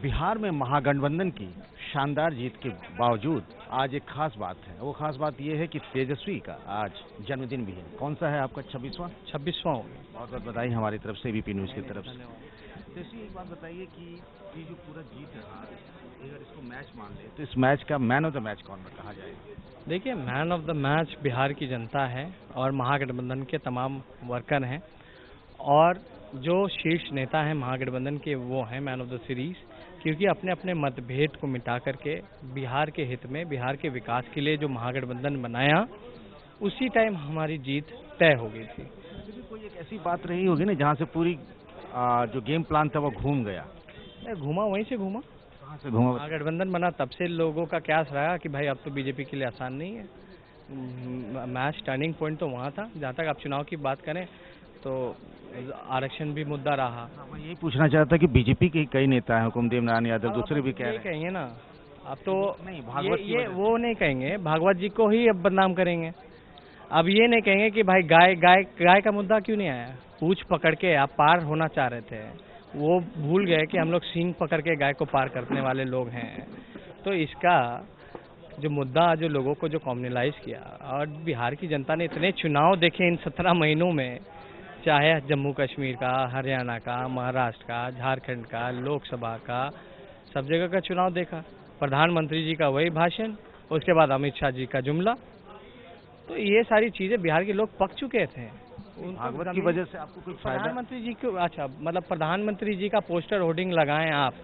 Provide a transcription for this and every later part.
बिहार में महागठबंधन की शानदार जीत के बावजूद आज एक खास बात है। वो खास बात ये है कि तेजस्वी का आज जन्मदिन भी है। कौन सा है आपका? 26वां? 26वां हो गया। बहुत बहुत बधाई हमारी तरफ से, एबीपी न्यूज़ की तरफ से। तेजस्वी, एक बात बताइए कि ये जो पूरा जीत रहा, अगर इसको मैच मान ले तो इस मैच का मैन ऑफ द मैच कौन कहा जाएगा? देखिए, man of the match Bihar की जनता है और महागठबंधन के तमाम वर्कर हैं, और जो शीर्ष नेता हैं महागठबंधन के वो हैं मैन ऑफ द सीरीज, क्योंकि अपने अपने मतभेद को मिटा करके बिहार के हित में, बिहार के विकास के लिए जो महागठबंधन बनाया, उसी टाइम हमारी जीत तय हो गई थी। कोई एक ऐसी बात रही होगी ना जहाँ से पूरी जो गेम प्लान था वो घूम गया? घूमा, वहीं से घूमा। कहाँ से घूमा? महागठबंधन बना तब से लोगों का क्या रहा कि भाई अब तो बीजेपी के लिए आसान नहीं है। मैच टर्निंग पॉइंट तो वहाँ था। जहाँ तक आप चुनाव की बात करें तो आरक्षण भी मुद्दा रहा। मैं यही पूछना चाहता था कि बीजेपी के कई नेता हैं, हुकुमदेव नारायण यादव, दूसरे भी कह रहे हैं। कहेंगे ना, अब तो नहीं, भागवत ये वो नहीं कहेंगे, भागवत जी को ही अब बदनाम करेंगे। अब ये नहीं कहेंगे कि भाई गाय का मुद्दा क्यों नहीं आया। पूछ पकड़ के आप पार होना चाह रहे थे, वो भूल गए कि हम लोग सींग पकड़ के गाय को पार करने वाले लोग हैं। तो इसका जो मुद्दा, जो लोगों को जो कॉम्युनलाइज किया, और बिहार की जनता ने इतने चुनाव देखे इन 17 महीनों में, चाहे जम्मू कश्मीर का, हरियाणा का, महाराष्ट्र का, झारखंड का, लोकसभा का, सब जगह का चुनाव देखा। प्रधानमंत्री जी का वही भाषण, उसके बाद अमित शाह जी का जुमला। तो ये सारी चीज़ें बिहार के लोग पक चुके थे। भागवत की वजह से आपको कोई फायदा? प्रधानमंत्री जी को, अच्छा, मतलब प्रधानमंत्री जी का पोस्टर होर्डिंग लगाएं आप,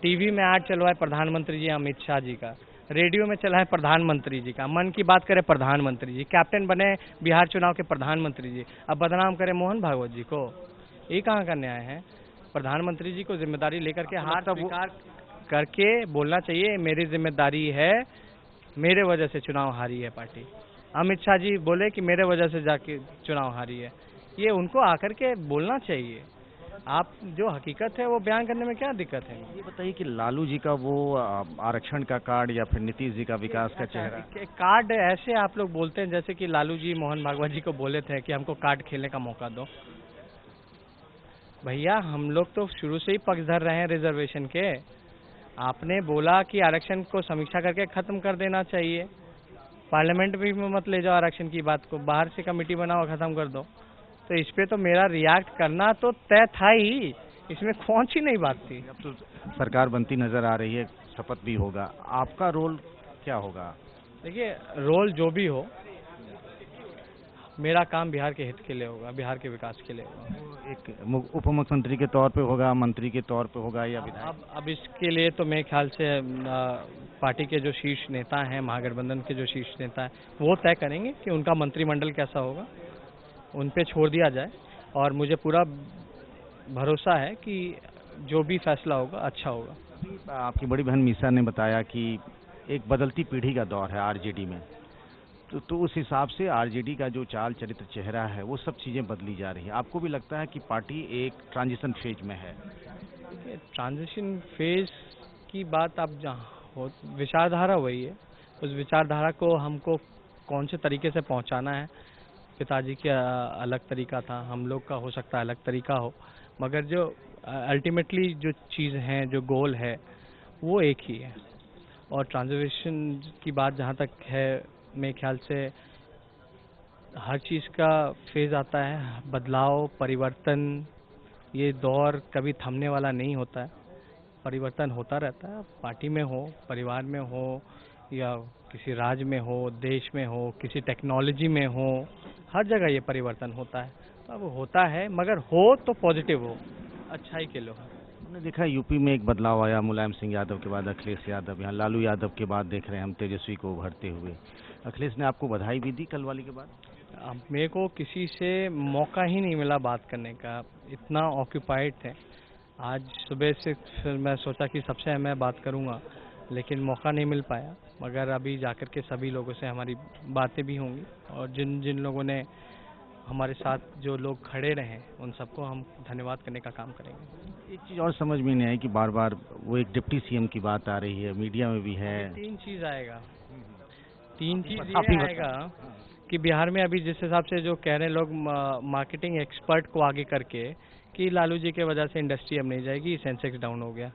टीवी में ऐड चलवाए प्रधानमंत्री जी अमित शाह जी का, रेडियो में चला है प्रधानमंत्री जी का, मन की बात करे प्रधानमंत्री जी, कैप्टन बने बिहार चुनाव के प्रधानमंत्री जी, अब बदनाम करे मोहन भागवत जी को। ये कहाँ का न्याय है? प्रधानमंत्री जी को जिम्मेदारी लेकर के हार स्वीकार करके बोलना चाहिए, मेरी जिम्मेदारी है, मेरे वजह से चुनाव हारी है पार्टी। अमित शाह जी बोले कि मेरे वजह से जाके चुनाव हारी है, ये उनको आकर के बोलना चाहिए। आप जो हकीकत है वो बयान करने में क्या दिक्कत है? ये बताइए कि लालू जी का वो आरक्षण का कार्ड या फिर नीतीश जी का विकास का चेहरा? कार्ड ऐसे आप लोग बोलते हैं जैसे कि लालू जी मोहन भागवत जी को बोले थे कि हमको कार्ड खेलने का मौका दो। भैया, हम लोग तो शुरू से ही पक्षधर रहे हैं रिजर्वेशन के। आपने बोला कि आरक्षण को समीक्षा करके खत्म कर देना चाहिए, पार्लियामेंट भी में मत ले जाओ आरक्षण की बात को, बाहर से कमेटी बनाओ, खत्म कर दो। तो इस पे तो मेरा रिएक्ट करना तो तय था ही, इसमें कौन सी नई बात थी। अब तो सरकार बनती नजर आ रही है, शपथ भी होगा, आपका रोल क्या होगा? देखिए, रोल जो भी हो, मेरा काम बिहार के हित के लिए होगा, बिहार के विकास के लिए होगा। एक उप मुख्यमंत्री के तौर पे होगा, मंत्री के तौर पे होगा, या विधायक? अब इसके लिए तो मेरे ख्याल से पार्टी के जो शीर्ष नेता हैं, महागठबंधन के जो शीर्ष नेता हैं, वो तय करेंगे कि उनका मंत्रिमंडल कैसा होगा, उन पे छोड़ दिया जाए। और मुझे पूरा भरोसा है कि जो भी फैसला होगा अच्छा होगा। आपकी बड़ी बहन मीसा ने बताया कि एक बदलती पीढ़ी का दौर है आरजेडी में, तो उस हिसाब से आरजेडी का जो चाल चरित्र चेहरा है वो सब चीज़ें बदली जा रही है। आपको भी लगता है कि पार्टी एक ट्रांजिशन फेज में है? ट्रांजिशन फेज की बात आप जहाँ हो, विचारधारा वही है, उस विचारधारा को हमको कौन से तरीके से पहुंचाना है। पिताजी का अलग तरीका था, हम लोग का हो सकता है अलग तरीका हो, मगर जो अल्टीमेटली जो चीज़ है, जो गोल है, वो एक ही है। और ट्रांजिशन की बात जहाँ तक है, मेरे ख्याल से हर चीज़ का फेज़ आता है, बदलाव, परिवर्तन। ये दौर कभी थमने वाला नहीं होता है, परिवर्तन होता रहता है। पार्टी में हो, परिवार में हो, या किसी राज्य में हो, देश में हो, किसी टेक्नोलॉजी में हो, हर जगह ये परिवर्तन होता है। अब होता है, मगर हो तो पॉजिटिव हो, अच्छाई के लिए हो। हमने देखा यूपी में एक बदलाव आया, मुलायम सिंह यादव के बाद अखिलेश यादव, यहाँ लालू यादव के बाद देख रहे हैं हम तेजस्वी को उभरते हुए। अखिलेश ने आपको बधाई भी दी कल वाली के बाद? अब मेरे को किसी से मौका ही नहीं मिला बात करने का, इतना ऑक्यूपाइड थे। आज सुबह से फिर मैं सोचा कि सबसे मैं बात करूंगा, लेकिन मौका नहीं मिल पाया। मगर अभी जाकर के सभी लोगों से हमारी बातें भी होंगी, और जिन जिन लोगों ने हमारे साथ जो लोग खड़े रहे, उन सबको हम धन्यवाद करने का काम करेंगे। एक चीज़ और समझ में नहीं आई कि बार बार वो एक डिप्टी सीएम की बात आ रही है, मीडिया में भी है। तीन चीज़ आएगा कि बिहार में अभी जिस हिसाब से जो कह रहे हैं लोग, मार्केटिंग एक्सपर्ट को आगे करके, कि लालू जी के वजह से इंडस्ट्री अब नहीं जाएगी, सेंसेक्स डाउन हो गया।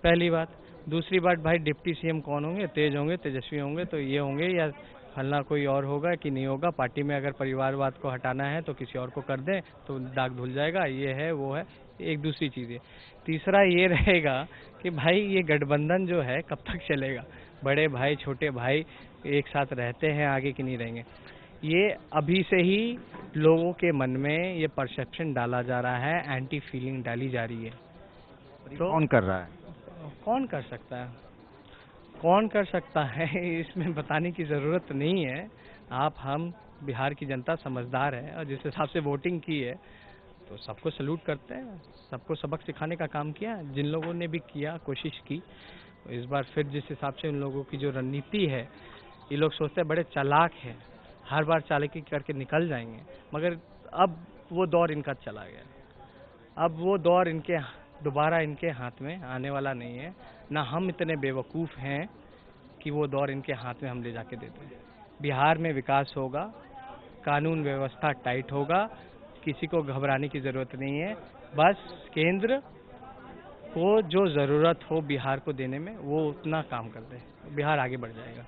पहली बात। दूसरी बात, भाई डिप्टी सीएम कौन होंगे? तेज होंगे, तेजस्वी होंगे, तो ये होंगे या फलना कोई और होगा कि नहीं होगा? पार्टी में अगर परिवारवाद को हटाना है तो किसी और को कर दें तो दाग धुल जाएगा, ये है वो है। एक दूसरी चीज़ है। तीसरा ये रहेगा कि भाई ये गठबंधन जो है कब तक चलेगा? बड़े भाई छोटे भाई एक साथ रहते हैं, आगे कि नहीं रहेंगे? ये अभी से ही लोगों के मन में ये परसेप्शन डाला जा रहा है, एंटी फीलिंग डाली जा रही है। तो कौन कर रहा है? कौन कर सकता है? कौन कर सकता है इसमें बताने की ज़रूरत नहीं है। आप हम बिहार की जनता समझदार है और जिस हिसाब से वोटिंग की है तो सबको सल्यूट करते हैं। सबको सबक सिखाने का काम किया, जिन लोगों ने भी किया, कोशिश की। तो इस बार फिर जिस हिसाब से उन लोगों की जो रणनीति है, ये लोग सोचते हैं बड़े चालाक हैं, हर बार चालाकी करके निकल जाएंगे, मगर अब वो दौर इनका चला गया। अब वो दौर इनके दोबारा इनके हाथ में आने वाला नहीं है। ना हम इतने बेवकूफ़ हैं कि वो दौर इनके हाथ में हम ले जाके देते हैं। बिहार में विकास होगा, कानून व्यवस्था टाइट होगा, किसी को घबराने की ज़रूरत नहीं है। बस केंद्र को जो ज़रूरत हो बिहार को देने में, वो उतना काम कर दे, बिहार आगे बढ़ जाएगा।